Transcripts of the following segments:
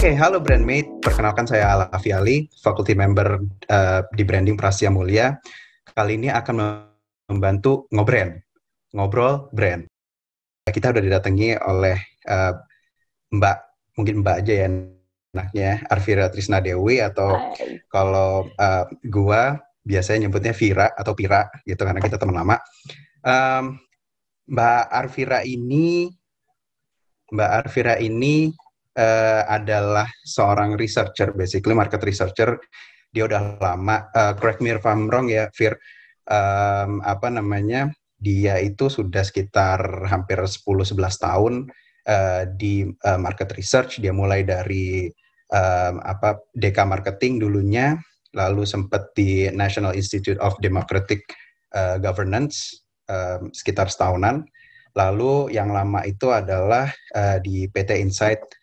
Oke, halo Brandmate. Perkenalkan saya Alafi Ali, faculty member di Branding Prasetya Mulia. Kali ini akan membantu ngobrol brand. Kita udah didatangi oleh Mbak, mungkin Mbak aja ya anaknya, Arvira Trisna Dewi, atau Hai. kalau gua biasanya nyebutnya Vira atau Pira gitu karena kita teman lama. Mbak Arvira ini adalah seorang researcher, basically market researcher. Dia udah lama, correct me if I'm wrong ya, Vir. Dia itu sudah sekitar hampir 10-11 tahun di market research. Dia mulai dari DK Marketing dulunya, lalu sempat di National Institute of Democratic Governance sekitar setahunan. Lalu yang lama itu adalah di PT Insight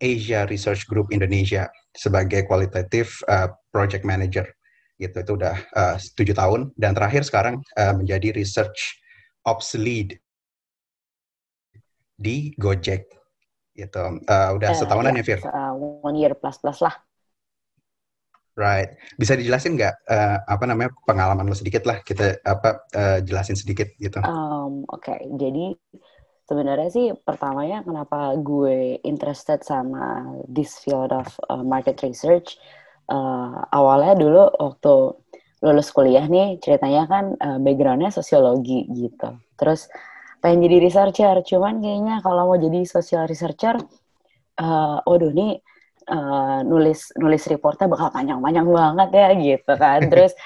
Asia Research Group Indonesia sebagai qualitative project manager. Gitu, itu udah 7 tahun. Dan terakhir sekarang menjadi research ops lead di Gojek. Gitu. Udah setahunan ya, Fir? 1 year plus lah. Right. Bisa dijelasin nggak pengalaman lo sedikit lah, kita jelasin sedikit gitu. Oke. Jadi sebenarnya sih pertamanya kenapa gue interested sama this field of market research, awalnya dulu waktu lulus kuliah nih, ceritanya kan backgroundnya sosiologi gitu. Terus pengen jadi researcher, cuman kayaknya kalau mau jadi social researcher, waduh nih nulis reportnya bakal panjang-panjang banget ya gitu kan. Terus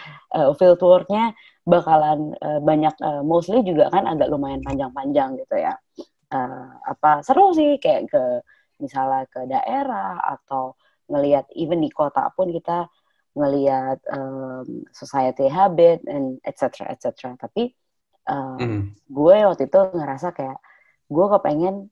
field work-nya bakalan banyak, mostly juga kan agak lumayan panjang-panjang gitu ya. Seru sih kayak misalnya ke daerah atau ngelihat even di kota pun kita ngelihat society habit and etc. Tapi gue waktu itu ngerasa kayak gue kepengen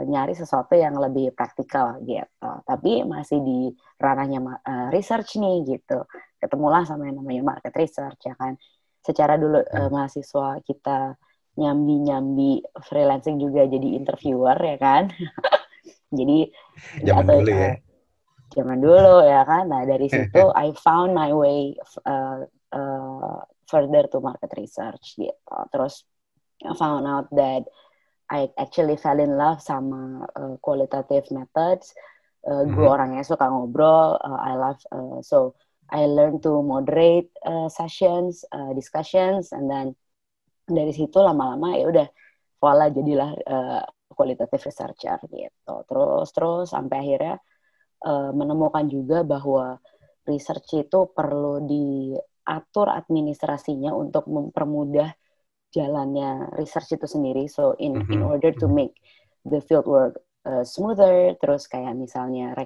nyari sesuatu yang lebih praktikal gitu. Tapi masih di ranahnya research nih gitu. Ketemulah sama yang namanya market research ya kan. Secara dulu mahasiswa kita nyambi freelancing juga jadi interviewer ya kan. Jadi Zaman dulu ya. Zaman dulu ya kan. Nah dari situ I found my way further to market research gitu. Terus I found out that I actually fell in love sama qualitative methods. Gue orangnya suka ngobrol. So I learned to moderate sessions, discussions, and then dari situ lama-lama ya udah voila jadilah qualitative researcher gitu. Terus sampai akhirnya menemukan juga bahwa research itu perlu diatur administrasinya untuk mempermudah jalannya research itu sendiri. So in order to make the field work smoother, terus kayak misalnya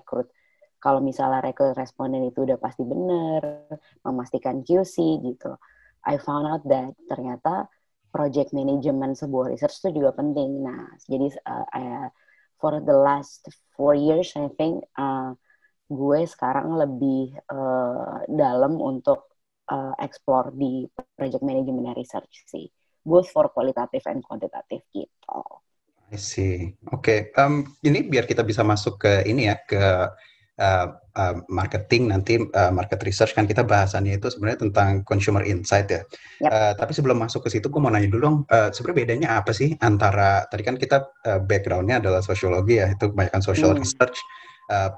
kalau misalnya rekrut responden itu udah pasti benar, memastikan QC gitu. I found out that ternyata project management sebuah research itu juga penting. Nah, jadi for the last 4 years, I think gue sekarang lebih dalam untuk explore di project management research sih. Both for qualitative and quantitative gitu. I see. Oke. Ini biar kita bisa masuk ke ini ya, ke marketing nanti, market research kan kita bahasannya itu sebenarnya tentang consumer insight ya. Yep. Tapi sebelum masuk ke situ, gue mau nanya dulu dong, sebenarnya bedanya apa sih antara, tadi kan kita background-nya adalah sosiologi ya, itu kebanyakan social research,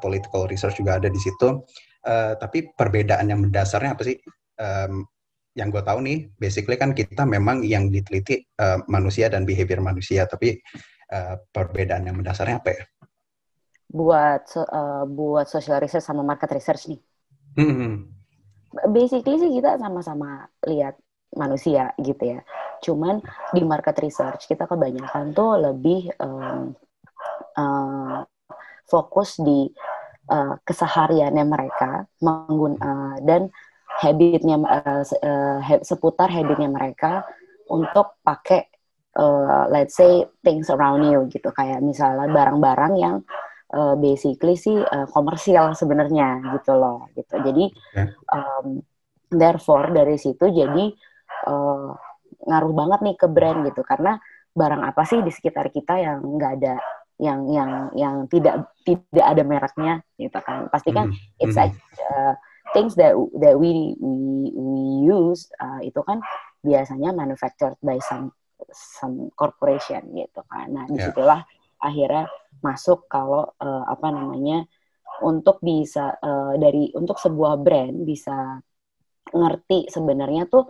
political research juga ada di situ. Tapi perbedaan yang mendasarnya apa sih? Yang gue tahu nih, basically kan kita memang yang diteliti manusia dan behavior manusia, tapi perbedaan yang mendasarnya apa ya? Buat social research sama market research nih. Basically sih kita sama-sama lihat manusia gitu ya. Cuman di market research kita kebanyakan tuh lebih fokus di kesehariannya mereka dan seputar habitnya mereka untuk pakai let's say things around you gitu, kayak misalnya barang-barang yang basically sih komersial sebenarnya gitu loh gitu. Jadi therefore dari situ jadi ngaruh banget nih ke brand gitu, karena barang apa sih di sekitar kita yang nggak ada yang tidak ada mereknya gitu kan. Pasti kan it's like things that we use itu kan biasanya manufactured by some corporation gitu kan. Nah, disitulah akhirnya masuk kalau apa namanya, untuk bisa untuk sebuah brand bisa ngerti sebenarnya tuh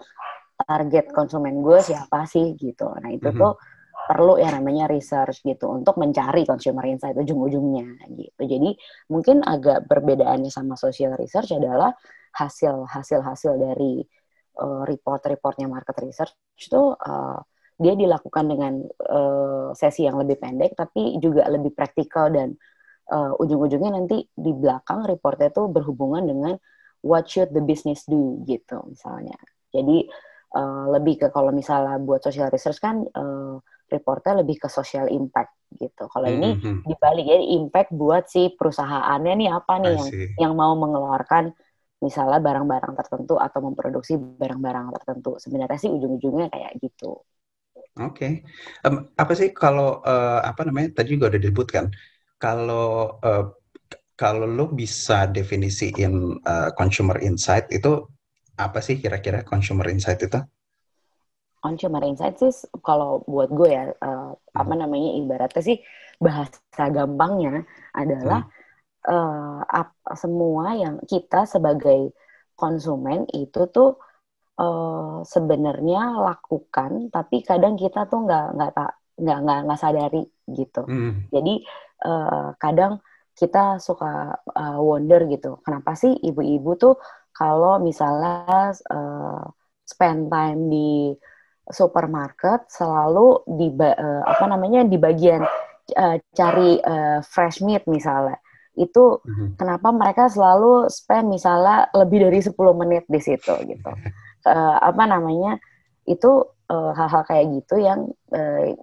target konsumen gue siapa sih gitu. Nah, itu tuh perlu yang namanya research gitu untuk mencari consumer insight ujung-ujungnya gitu. Jadi mungkin agak perbedaannya sama social research adalah hasil dari report-reportnya market research itu dia dilakukan dengan sesi yang lebih pendek tapi juga lebih praktikal, dan ujung-ujungnya nanti di belakang reportnya tuh berhubungan dengan what should the business do gitu misalnya. Jadi lebih ke, kalau misalnya buat social research kan reportnya lebih ke social impact gitu. Kalau ini dibalik, ya impact buat si perusahaannya nih apa nih yang mau mengeluarkan misalnya barang-barang tertentu atau memproduksi barang-barang tertentu. Sebenarnya sih ujung-ujungnya kayak gitu. Oke. Apa sih kalau apa namanya, tadi juga udah disebutkan, kalau kalau lo bisa definisiin consumer insight itu apa sih kira-kira consumer insight itu? Consumer insight sih kalau buat gue ya apa namanya, ibaratnya sih bahasa gampangnya adalah semua yang kita sebagai konsumen itu tuh sebenarnya lakukan, tapi kadang kita tuh nggak sadari gitu. Jadi kadang kita suka wonder gitu, kenapa sih ibu-ibu tuh kalau misalnya spend time di supermarket selalu apa namanya, di bagian cari fresh meat misalnya. Itu kenapa mereka selalu spend misalnya lebih dari 10 menit di situ gitu. Apa namanya, itu hal-hal kayak gitu yang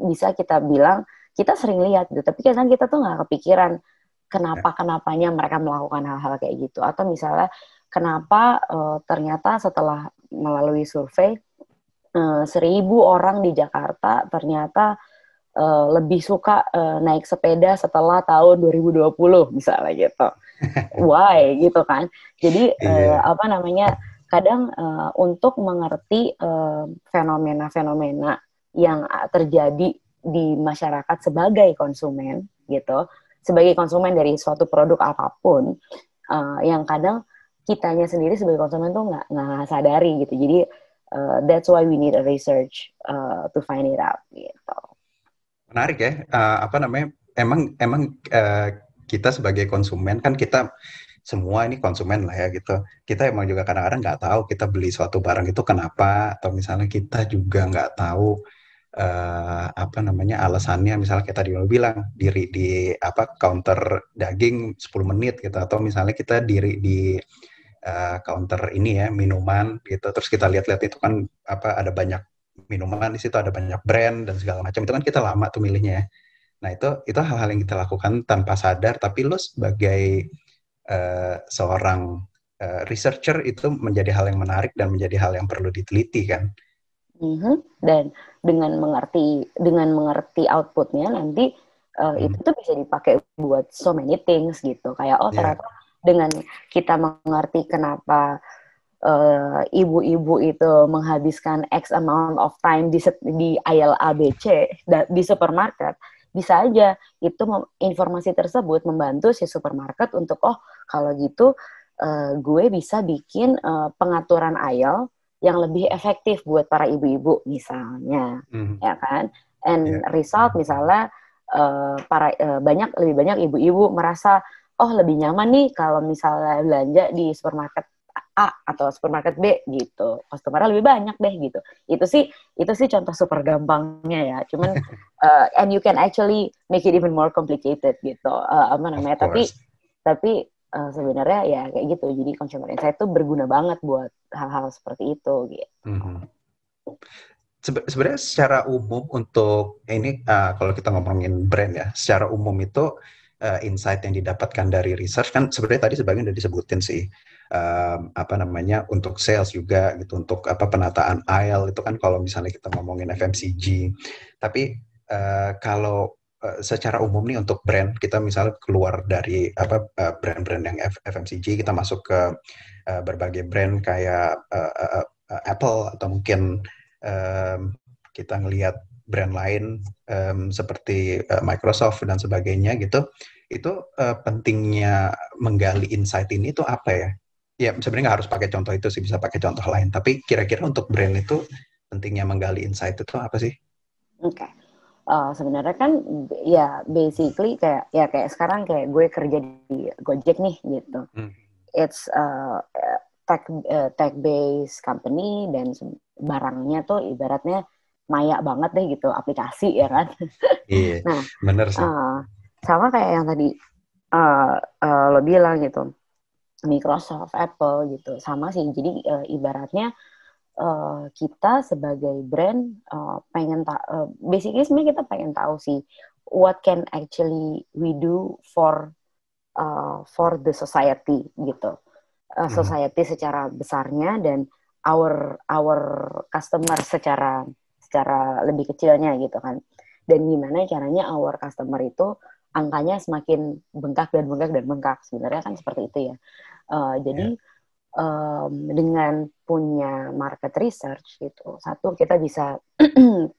bisa kita bilang kita sering lihat gitu, tapi kadang kita tuh nggak kepikiran kenapanya mereka melakukan hal-hal kayak gitu. Atau misalnya kenapa ternyata setelah melalui survei 1.000 orang di Jakarta ternyata lebih suka naik sepeda setelah tahun 2020 misalnya gitu. Why gitu kan. Jadi apa namanya, kadang untuk mengerti fenomena-fenomena yang terjadi di masyarakat sebagai konsumen gitu, sebagai konsumen dari suatu produk apapun, yang kadang kitanya sendiri sebagai konsumen tuh nggak sadari gitu. Jadi that's why we need a research to find it out gitu. Menarik ya, apa namanya, emang kita sebagai konsumen kan, kita semua ini konsumen lah ya gitu. Kita emang juga kadang-kadang nggak tahu kita beli suatu barang itu kenapa, atau misalnya kita juga nggak tahu apa namanya alasannya. Misalnya kita bilang diri di apa counter daging 10 menit gitu, atau misalnya kita diri di counter ini ya minuman gitu, terus kita lihat-lihat itu kan apa, ada banyak minuman di situ, ada banyak brand dan segala macam, itu kan kita lama tuh milihnya ya. Nah, itu hal-hal yang kita lakukan tanpa sadar, tapi lo sebagai seorang researcher itu menjadi hal yang menarik dan menjadi hal yang perlu diteliti kan. Dan dengan mengerti outputnya nanti itu tuh bisa dipakai buat so many things gitu. Kayak ternyata dengan kita mengerti kenapa ibu-ibu itu menghabiskan X amount of time di aisle ABC di supermarket, bisa aja itu informasi tersebut membantu si supermarket untuk kalau gitu gue bisa bikin pengaturan aisle yang lebih efektif buat para ibu-ibu misalnya, ya kan? And result misalnya lebih banyak ibu-ibu merasa lebih nyaman nih kalau misalnya belanja di supermarket A atau supermarket B gitu, customer-nya lebih banyak deh gitu. Itu sih contoh super gampangnya ya. Cuman and you can actually make it even more complicated gitu. Apa namanya? Tapi sebenarnya ya kayak gitu. Jadi consumer insight itu berguna banget buat hal-hal seperti itu gitu. Sebenarnya secara umum untuk ini kalau kita ngomongin brand ya, secara umum itu insight yang didapatkan dari research kan sebenarnya tadi sebagian udah disebutin sih. Apa namanya, untuk sales juga gitu, untuk apa penataan aisle itu kan kalau misalnya kita ngomongin FMCG. Tapi kalau secara umum nih untuk brand kita misalnya keluar dari brand-brand yang FMCG, kita masuk ke berbagai brand kayak Apple atau mungkin kita ngelihat brand lain seperti Microsoft dan sebagainya gitu. Itu pentingnya menggali insight ini tuh apa ya? Ya sebenarnya nggak harus pakai contoh itu sih, bisa pakai contoh lain. Tapi kira-kira untuk brand itu pentingnya menggali insight itu apa sih? Oke. Sebenarnya kan ya basically kayak sekarang kayak gue kerja di Gojek nih gitu. It's tech based company dan barangnya tuh ibaratnya maya banget deh gitu, aplikasi ya kan. Iya, Nah, bener sih. sama kayak yang tadi lo bilang gitu, Microsoft, Apple gitu, sama sih. Jadi ibaratnya kita sebagai brand basically sebenarnya kita pengen tahu sih what can actually we do for the society gitu, society secara besarnya dan our customer secara lebih kecilnya gitu kan, dan gimana caranya our customer itu angkanya semakin bengkak dan bengkak dan bengkak, sebenarnya kan seperti itu ya. Jadi dengan punya market research gitu, satu kita bisa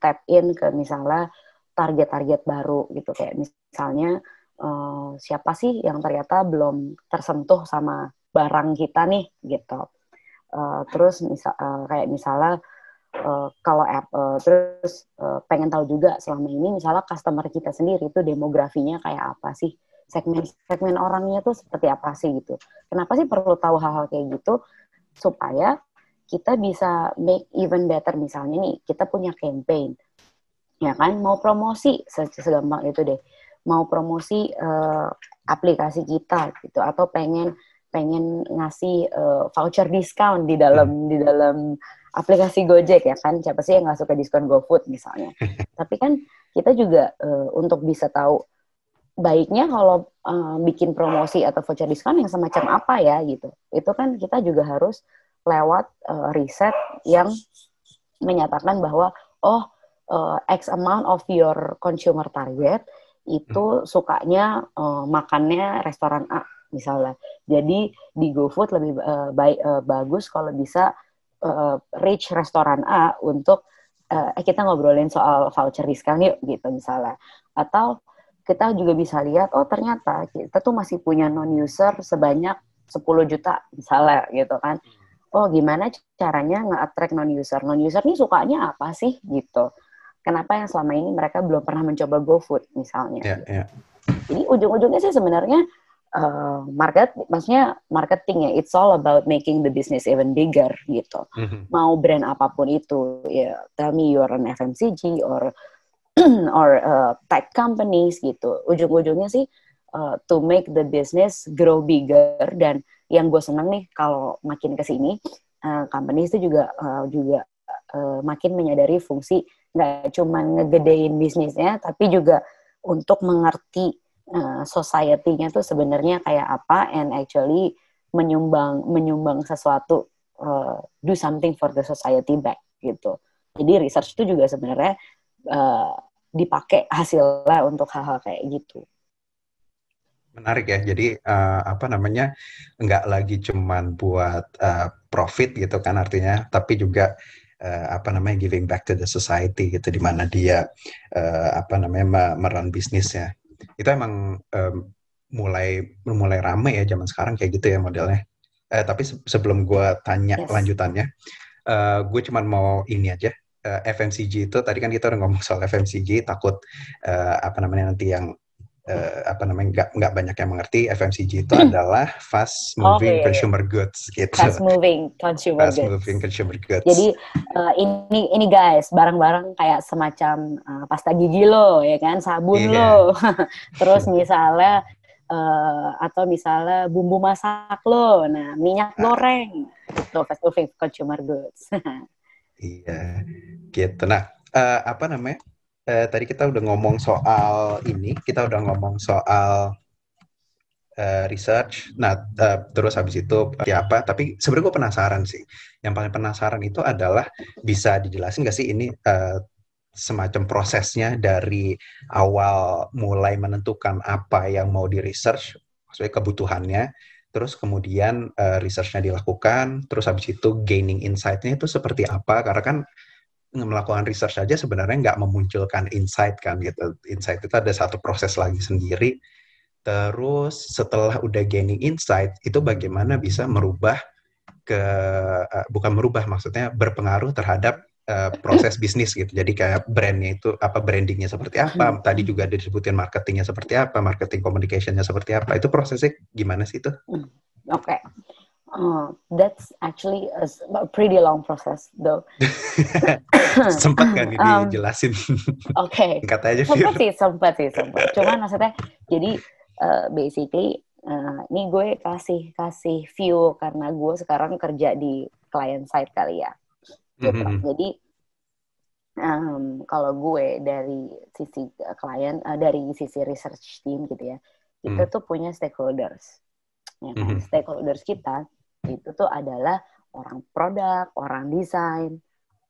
tap in ke misalnya target-target baru gitu, kayak misalnya siapa sih yang ternyata belum tersentuh sama barang kita nih gitu. Terus kayak misalnya kalau terus pengen tahu juga selama ini misalnya customer kita sendiri itu demografinya kayak apa sih, segmen orangnya tuh seperti apa sih gitu. Kenapa sih perlu tahu hal-hal kayak gitu? Supaya kita bisa make even better. Misalnya nih, kita punya campaign, ya kan, mau promosi segampang itu deh, mau promosi aplikasi kita gitu, atau pengen ngasih voucher discount di dalam aplikasi Gojek ya kan, siapa sih yang nggak suka diskon GoFood misalnya. Tapi kan kita juga untuk bisa tahu baiknya kalau bikin promosi atau voucher diskon yang semacam apa ya gitu. Itu kan kita juga harus lewat riset yang menyatakan bahwa X amount of your consumer target itu sukanya makannya restoran A misalnya. Jadi di GoFood lebih bagus kalau bisa reach restoran A untuk kita ngobrolin soal voucher diskon yuk gitu misalnya. Atau kita juga bisa lihat, oh ternyata kita tuh masih punya non-user sebanyak 10 juta misalnya gitu kan. Oh gimana caranya nge-attract non-user? Non-user nih sukanya apa sih gitu. Kenapa yang selama ini mereka belum pernah mencoba GoFood misalnya. Yeah, gitu. yeah. Jadi ujung-ujungnya sih sebenarnya maksudnya marketing ya, it's all about making the business even bigger gitu. Mau brand apapun itu, ya tell me you're an FMCG or tech companies gitu. Ujung-ujungnya sih to make the business grow bigger. Dan yang gue seneng nih kalau makin kesini companies itu juga makin menyadari fungsi nggak cuma ngegedein bisnisnya, tapi juga untuk mengerti society-nya tuh sebenarnya kayak apa, and actually menyumbang sesuatu, do something for the society back gitu. Jadi research itu juga sebenarnya dipakai hasilnya untuk hal-hal kayak gitu. Menarik ya. Jadi nggak lagi cuman buat profit gitu kan artinya, tapi juga giving back to the society gitu, di mana dia meran bisnisnya. Itu emang mulai rame ya zaman sekarang kayak gitu ya modelnya. Tapi sebelum gue tanya lanjutannya, gue cuman mau ini aja. FMCG itu tadi kan kita udah ngomong soal FMCG, takut nanti yang nggak banyak yang mengerti. FMCG itu adalah fast moving consumer goods gitu. Fast moving consumer goods. Jadi ini guys, barang-barang kayak semacam pasta gigi lo ya kan, sabun lo. Terus misalnya atau misalnya bumbu masak lo, nah minyak goreng, itu fast moving consumer goods. Iya, gitu. Nah, tadi kita udah ngomong soal ini, kita udah ngomong soal research. Nah, terus habis itu ya apa? Tapi sebenarnya gue penasaran sih. Yang paling penasaran itu adalah bisa dijelasin nggak sih ini semacam prosesnya dari awal mulai menentukan apa yang mau di research, maksudnya kebutuhannya, terus kemudian research-nya dilakukan, terus habis itu gaining insight-nya itu seperti apa, karena kan melakukan research aja sebenarnya nggak memunculkan insight kan gitu. Insight itu ada satu proses lagi sendiri. Terus setelah udah gaining insight, itu bagaimana bisa merubah bukan merubah, maksudnya berpengaruh terhadap proses bisnis gitu. Jadi kayak brandnya itu apa, brandingnya seperti apa, tadi juga disebutin marketingnya seperti apa, marketing communicationnya seperti apa, itu prosesnya gimana sih itu? Oke. That's actually a pretty long process though. Sempat kan ini dijelasin? Oke. Singkat aja, Fir. Sempat sih. Cuman maksudnya, jadi basically, ini gue kasih view karena gue sekarang kerja di client side kali ya. Gitu. Jadi kalau gue dari sisi klien, dari sisi research team gitu ya, kita tuh punya stakeholders. Ya kan? Stakeholders kita itu tuh adalah orang produk, orang desain,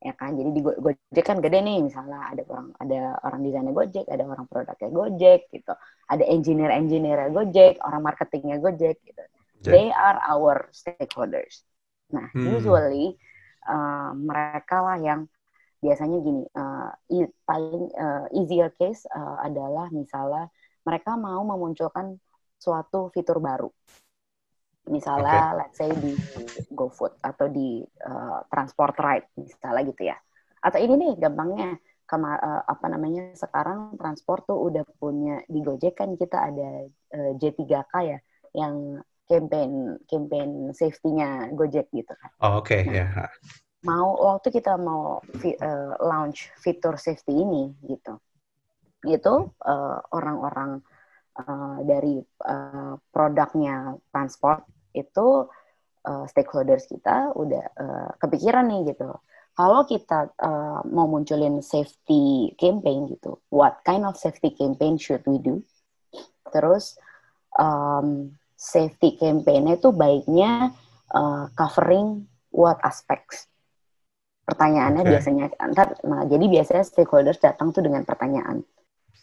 ya kan. Jadi di Gojek kan gede nih, misalnya ada orang desainnya Gojek, ada orang produknya Gojek gitu, ada engineer Gojek, orang marketingnya Gojek gitu. They are our stakeholders. Nah, usually mereka lah yang biasanya gini, paling easier case adalah misalnya mereka mau memunculkan suatu fitur baru. Misalnya, let's say di GoFood atau di transport ride, misalnya gitu ya. Atau ini nih gampangnya, sekarang transport tuh udah punya, di Gojek kan kita ada J3K ya, yang campaign safety-nya Gojek gitu kan. Oke, ya. Waktu kita mau launch fitur safety ini gitu, itu orang-orang dari produknya transport itu stakeholders kita udah kepikiran nih gitu. Kalau kita mau munculin safety campaign gitu, what kind of safety campaign should we do? Terus safety campaign itu baiknya covering what aspects? Pertanyaannya biasanya jadi biasanya stakeholders datang tuh dengan pertanyaan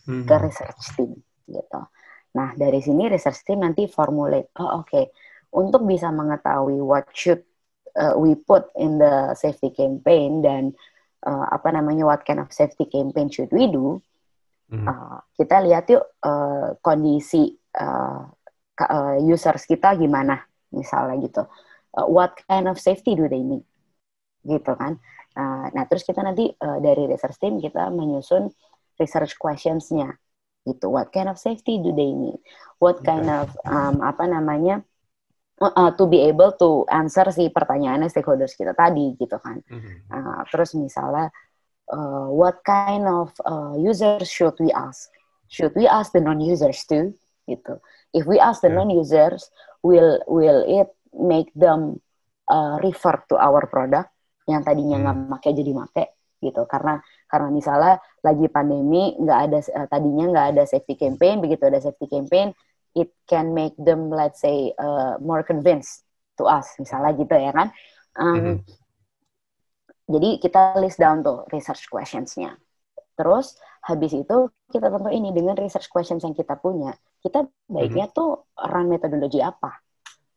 ke research team gitu. Nah, dari sini research team nanti formulate, untuk bisa mengetahui what should we put in the safety campaign dan what kind of safety campaign should we do, kita lihat yuk kondisi users kita gimana, misalnya gitu. What kind of safety do they need? Gitu kan. Nah, terus kita nanti dari research team kita menyusun research questions-nya. Gitu. What kind of safety do they need? What kind of to be able to answer si pertanyaannya stakeholders kita tadi gitu kan. Terus misalnya what kind of users should we ask? Should we ask the non-users too? Gitu. If we ask the non-users, will it make them refer to our product yang tadinya nggak pakai jadi make gitu, karena misalnya lagi pandemi tadinya nggak ada safety campaign, begitu ada safety campaign it can make them, let's say, more convinced to us, misalnya gitu ya kan. Jadi kita list down tuh research questions-nya. Terus habis itu kita tentu ini dengan research questions yang kita punya, kita baiknya tuh run metodologi apa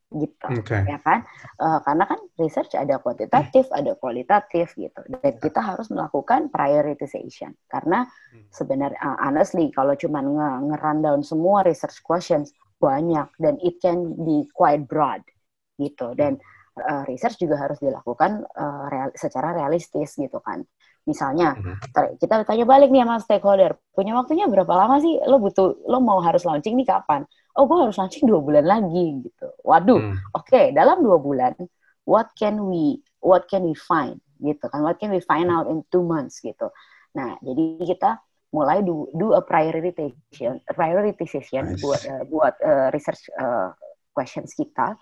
gitu, ya kan? Karena kan research ada kuantitatif, ada kualitatif gitu, dan kita harus melakukan prioritization. Karena sebenarnya, honestly, kalau cuma nge-run down semua research questions banyak dan it can be quite broad gitu. Dan research juga harus dilakukan secara realistis gitu kan. Misalnya kita tanya balik nih sama stakeholder, punya waktunya berapa lama sih? Lo mau harus launching nih kapan? Oh, gue harus launching 2 bulan lagi gitu. Waduh, oke, dalam 2 bulan, what can we find gitu kan? What can we find out in 2 months gitu. Nah, jadi kita mulai do a prioritization buat research questions kita,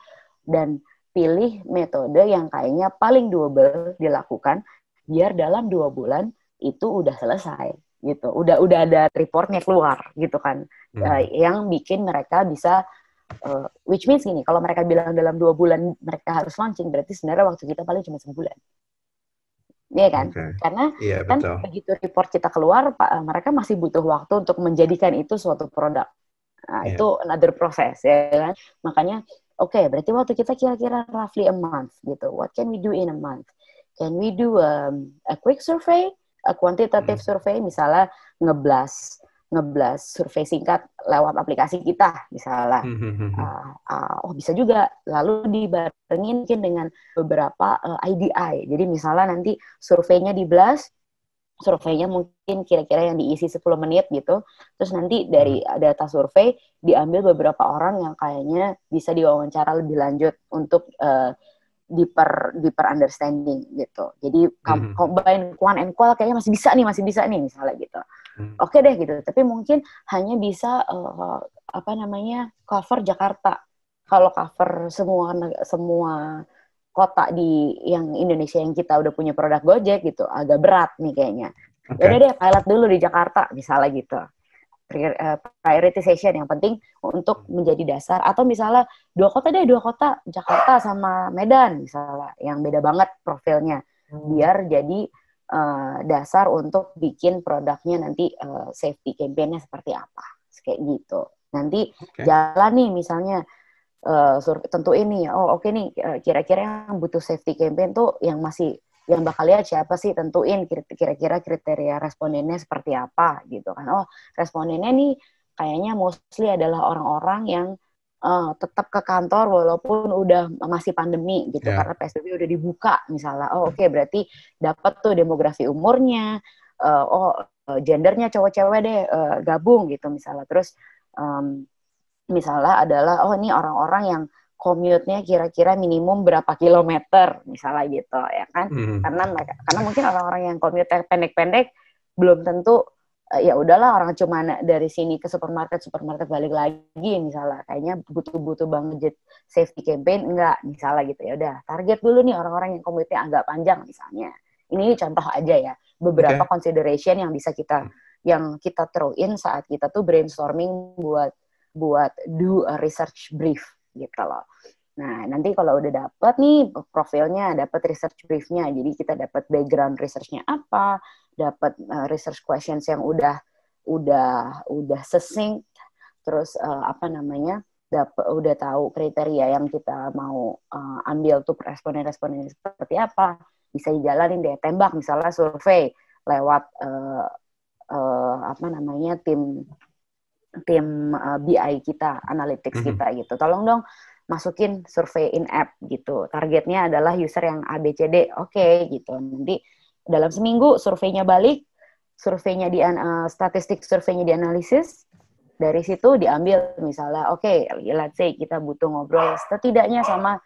dan pilih metode yang kayaknya paling doable dilakukan biar dalam 2 bulan itu udah selesai gitu, udah ada reportnya keluar gitu kan, yang bikin mereka bisa which means gini, kalau mereka bilang dalam 2 bulan mereka harus launching, berarti sebenarnya waktu kita paling cuma sebulan Iya kan? Oke. Karena Iya, kan betul. begitu report kita keluar, mereka masih butuh waktu untuk menjadikan itu suatu produk. Nah, Iya. itu another process ya kan. Makanya berarti waktu kita kira-kira roughly a month gitu. What can we do in a month? Can we do a quick survey, a quantitative survey, misalnya ngeblas survei singkat lewat aplikasi kita misalnya. Bisa juga. Lalu dibarengin mungkin dengan beberapa IDI. Jadi misalnya nanti surveinya diblas, surveinya mungkin kira-kira yang diisi 10 menit gitu. Terus nanti dari data survei diambil beberapa orang yang kayaknya bisa diwawancara lebih lanjut untuk deeper understanding gitu. Jadi combine quant and qual kayaknya masih bisa nih misalnya gitu. Oke deh gitu. Tapi mungkin hanya bisa cover Jakarta. Kalau cover semua kota di yang Indonesia yang kita udah punya produk Gojek gitu, agak berat nih kayaknya. Ya udah deh pilot dulu di Jakarta misalnya gitu. Prioritization yang penting untuk menjadi dasar, atau misalnya dua kota Jakarta sama Medan misalnya yang beda banget profilnya, biar jadi dasar untuk bikin produknya nanti safety campaign-nya seperti apa kayak gitu. Nanti jalan nih misalnya tentu ini nih kira-kira yang butuh safety campaign tuh yang bakal lihat siapa sih, tentuin kira-kira kriteria respondennya seperti apa gitu kan. Respondennya nih kayaknya mostly adalah orang-orang yang tetap ke kantor walaupun udah masih pandemi gitu, karena PSBB udah dibuka misalnya. Berarti dapat tuh demografi umurnya, gendernya cowok-cewek deh gabung gitu misalnya. Terus misalnya adalah ini orang-orang yang commute-nya kira-kira minimum berapa kilometer misalnya gitu ya kan. Karena mungkin orang-orang yang commute pendek-pendek belum tentu ya udahlah orang cuma dari sini ke supermarket balik lagi misalnya, kayaknya butuh banget safety campaign enggak misalnya gitu. Ya udah target dulu nih orang-orang yang commute-nya agak panjang misalnya. Ini contoh aja ya, beberapa consideration yang bisa kita throw in saat kita tuh brainstorming buat do a research brief gitu loh. Nah, nanti kalau udah dapet nih profilnya, dapet research briefnya, jadi kita dapat background researchnya apa, dapat research questions yang udah succinct, terus udah tahu kriteria yang kita mau ambil tuh responden seperti apa, bisa dijalanin deh, tembak misalnya survei lewat tim BI kita, analytics kita gitu. Tolong dong masukin survei in app gitu. Targetnya adalah user yang ABCD. Gitu. Nanti dalam seminggu surveinya balik, statistik surveinya dianalisis. Dari situ diambil misalnya, let's say kita butuh ngobrol setidaknya sama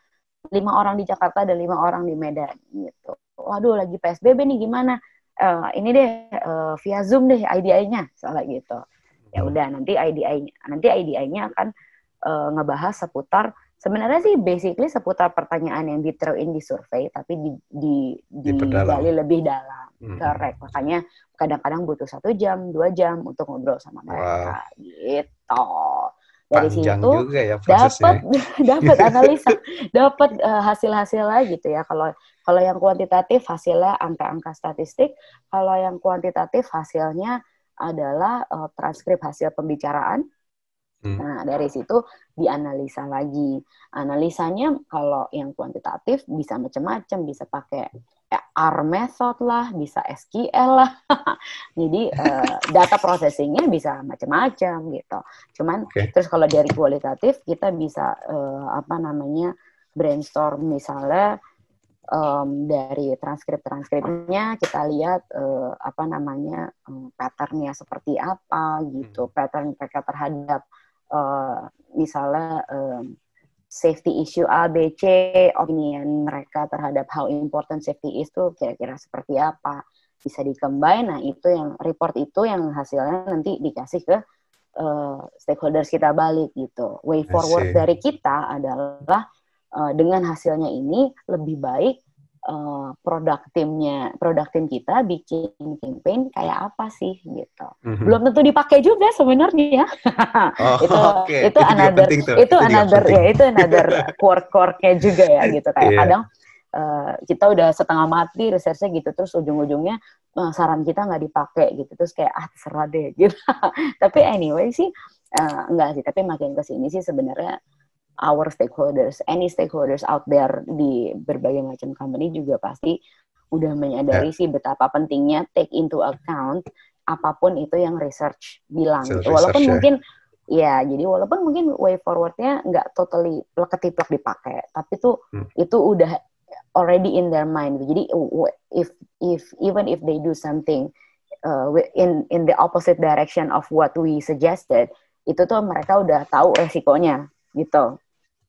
5 orang di Jakarta dan 5 orang di Medan gitu. Waduh, lagi PSBB nih gimana? Ini deh via Zoom deh IDI-nya, misalnya gitu. Ya udah, nanti IDI-nya akan ngebahas seputar, sebenarnya sih basically seputar pertanyaan yang di-throw-in di survei, tapi digali lebih dalam. Correct. Makanya kadang-kadang butuh 1 jam, 2 jam untuk ngobrol sama mereka. Gitu. Dari Panjang situ juga ya prosesnya. dapat analisa, dapat hasil-hasilnya gitu ya. Kalau yang kuantitatif hasilnya angka-angka statistik, kalau yang kuantitatif hasilnya adalah transkrip hasil pembicaraan. Nah, dari situ dianalisa lagi. Analisanya kalau yang kuantitatif bisa macam-macam, bisa pakai R method lah, bisa SQL lah. Jadi data processingnya bisa macam-macam gitu. Cuman terus kalau dari kualitatif kita bisa brainstorm misalnya dari transkripnya kita lihat patternnya seperti apa gitu, pattern mereka terhadap misalnya safety issue A, B, C, opinion mereka terhadap how important safety is tuh kira-kira seperti apa, bisa di-combine. Nah, itu yang report itu yang hasilnya nanti dikasih ke stakeholders kita balik gitu. Way forward dari kita adalah dengan hasilnya ini lebih baik produk tim kita bikin campaign kayak apa sih gitu. Belum tentu dipakai juga sebenarnya. Itu another quirk-quirknya juga ya gitu, kayak kadang kita udah setengah mati researchnya gitu, terus ujung-ujungnya saran kita nggak dipakai gitu, terus kayak terserah deh gitu. Tapi anyway sih enggak sih, tapi makin kesini sih sebenarnya our stakeholders, any stakeholders out there di berbagai macam company juga pasti udah menyadari sih betapa pentingnya take into account apapun itu yang research bilang gitu. Walaupun mungkin ya, jadi walaupun mungkin way forward-nya nggak totally plek-ketiplek dipakai, tapi tuh itu udah already in their mind. Jadi even if they do something in the opposite direction of what we suggested, itu tuh mereka udah tahu resikonya gitu.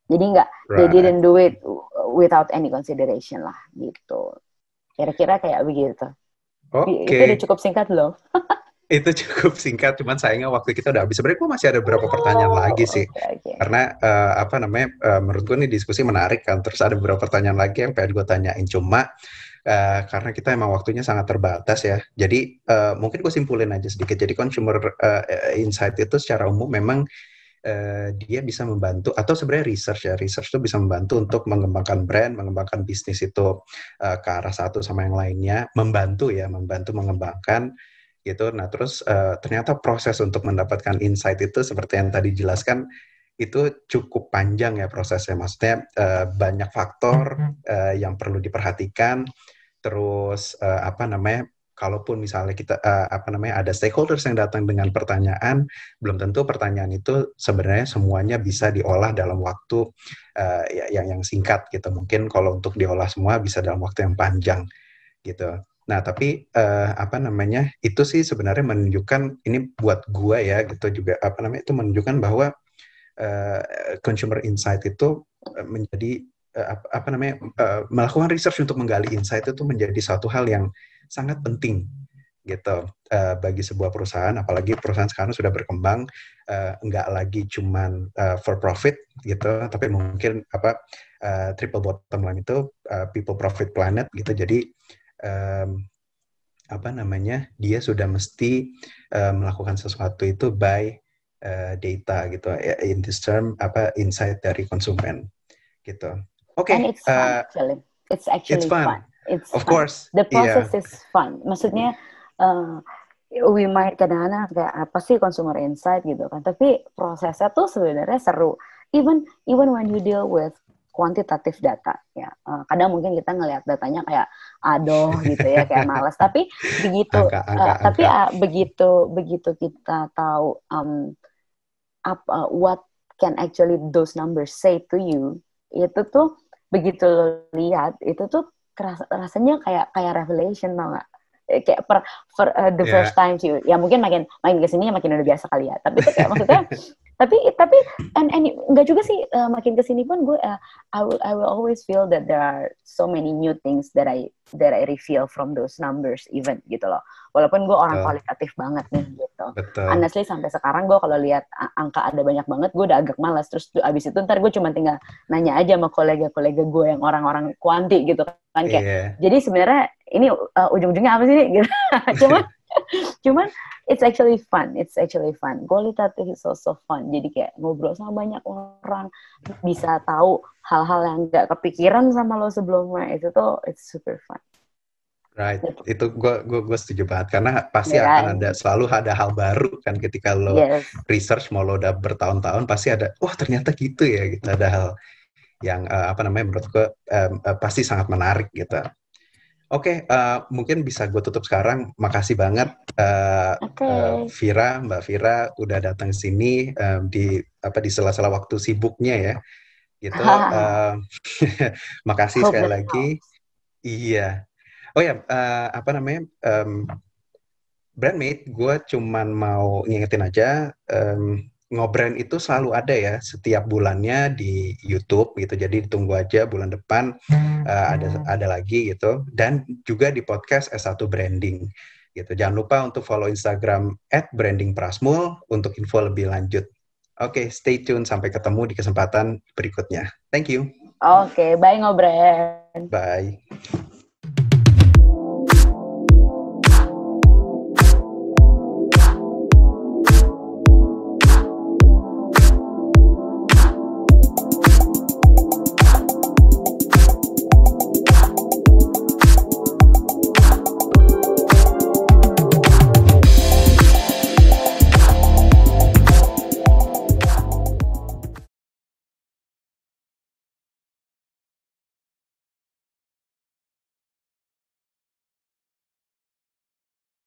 Jadi they didn't do it without any consideration lah gitu. Kira-kira kayak begitu. Itu udah cukup singkat loh. Itu cukup singkat, cuman sayangnya waktu kita udah habis. Sebenarnya gue masih ada beberapa pertanyaan lagi sih. Karena menurut gue nih diskusi menarik kan. Terus ada beberapa pertanyaan lagi yang pengen gue tanyain. Cuma karena kita emang waktunya sangat terbatas ya. Jadi mungkin gue simpulin aja sedikit. Jadi consumer insight itu secara umum memang dia bisa membantu, atau sebenarnya research itu bisa membantu untuk mengembangkan brand, mengembangkan bisnis itu ke arah satu sama yang lainnya, membantu mengembangkan gitu. Nah terus ternyata proses untuk mendapatkan insight itu seperti yang tadi dijelaskan itu cukup panjang ya prosesnya. Maksudnya banyak faktor yang perlu diperhatikan. Terus kalaupun misalnya kita ada stakeholders yang datang dengan pertanyaan, belum tentu pertanyaan itu sebenarnya semuanya bisa diolah dalam waktu yang singkat gitu. Mungkin kalau untuk diolah semua bisa dalam waktu yang panjang gitu. Nah, tapi itu sih sebenarnya menunjukkan, ini buat gua ya gitu juga itu menunjukkan bahwa consumer insight itu menjadi melakukan research untuk menggali insight itu menjadi suatu hal yang sangat penting gitu bagi sebuah perusahaan, apalagi perusahaan sekarang sudah berkembang, nggak lagi cuman for profit gitu, tapi mungkin triple bottom line itu people, profit, planet gitu. Jadi dia sudah mesti melakukan sesuatu itu by data gitu, in this term insight dari konsumen gitu. Oke. And it's fun actually. It's actually fun. It's of fun. course. The process is fun. Maksudnya we might kadang-kadang kayak apa sih consumer insight gitu kan, tapi prosesnya tuh sebenarnya seru. Even when you deal with quantitative data ya, kadang mungkin kita ngelihat datanya kayak aduh gitu ya, kayak malas. Tapi begitu begitu kita tahu what can actually those numbers say to you, itu tuh begitu lo lihat itu tuh rasanya kayak revelation, tau nggak? Kayak the first time sih ya, mungkin makin kesini makin udah biasa kali ya, tapi itu kayak maksudnya tapi and enggak juga sih, makin kesini pun gue I will always feel that there are so many new things that I reveal from those numbers even gitu loh, walaupun gue orang kualitatif banget nih gitu. Honestly sampai sekarang gue kalau lihat angka ada banyak banget gue udah agak malas, terus abis itu ntar gue cuma tinggal nanya aja sama kolega-kolega gue yang orang-orang kuanti gitu kan, kayak jadi sebenarnya ini ujung-ujungnya apa sih nih gitu. cuman it's actually fun. Kualitatif is also fun. Jadi kayak ngobrol sama banyak orang, bisa tahu hal-hal yang nggak kepikiran sama lo sebelumnya, itu tuh it's super fun. Right, itu gue setuju banget, karena pasti akan selalu ada hal baru kan ketika lo research, mau lo udah bertahun-tahun pasti ada, wah ternyata gitu ya gitu, ada hal yang menurut gue pasti sangat menarik gitu. Oke, mungkin bisa gue tutup sekarang. Makasih banget Mbak Vira udah datang sini di sela-sela waktu sibuknya ya gitu. Makasih sekali lagi. Iya. Oh ya, Brandmate, gue cuman mau ngingetin aja, Ngobrand itu selalu ada ya setiap bulannya di YouTube gitu. Jadi ditunggu aja bulan depan ada lagi gitu, dan juga di podcast S1 Branding gitu. Jangan lupa untuk follow Instagram @brandingprasmul untuk info lebih lanjut. Oke, stay tune, sampai ketemu di kesempatan berikutnya. Thank you. Oke, bye Ngobrand. Bye.